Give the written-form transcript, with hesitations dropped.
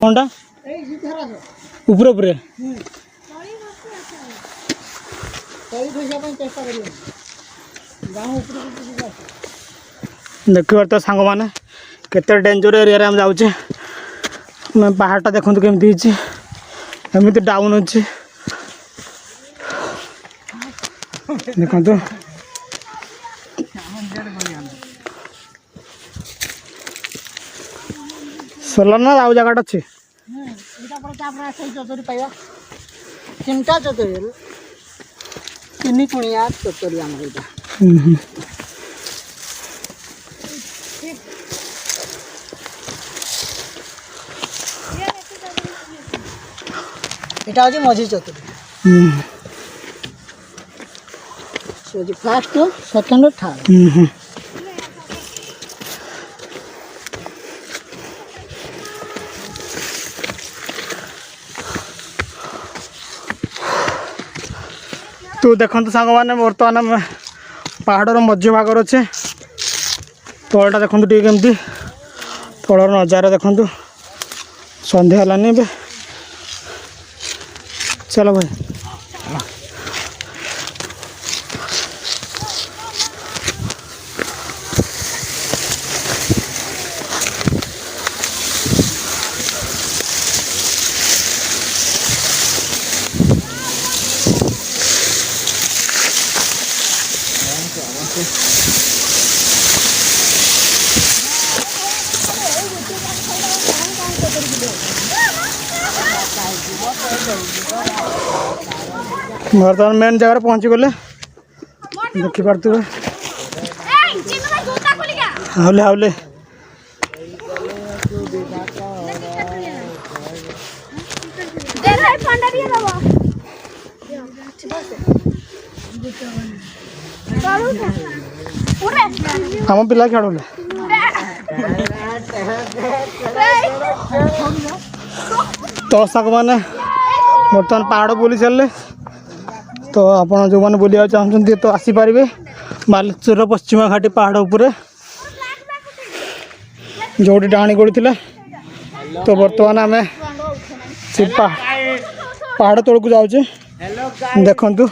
कौनटा ऊपर ऊपर देखिए तो सांग मैंने केते डेंजर एरिया हम जाऊे पहाड़टा देखते केमती एमती डाउन अच्छे देखो सरला ना आउ जगह अच्छे तीनटा चतुरी तीन कुणिया चतुरी आम এটা হচ্ছে মঝি চতুর্থী ফার্স্ট সেকেন্ড থার্ড तो देखो सांग मैंने बर्तमान पहाड़र मध्य भागर अच्छे तलटा देखो केमती तलर नजारा देखु सन्ध्या है चलो भाई बर्तमान मेन जगह पहुँची गले देखी पारे हावले हावले आम पिला खेल तो साग मैंने बर्तमान पहाड़ बुली चलले तो आप जो मैंने बुलाया चाहते तो आसीपारे बालेश्वर पश्चिम घाटी पहाड़ उपरे जो डाणी गड़ी थी तो बर्तमान आम पहाड़ तौक जाऊे देखु।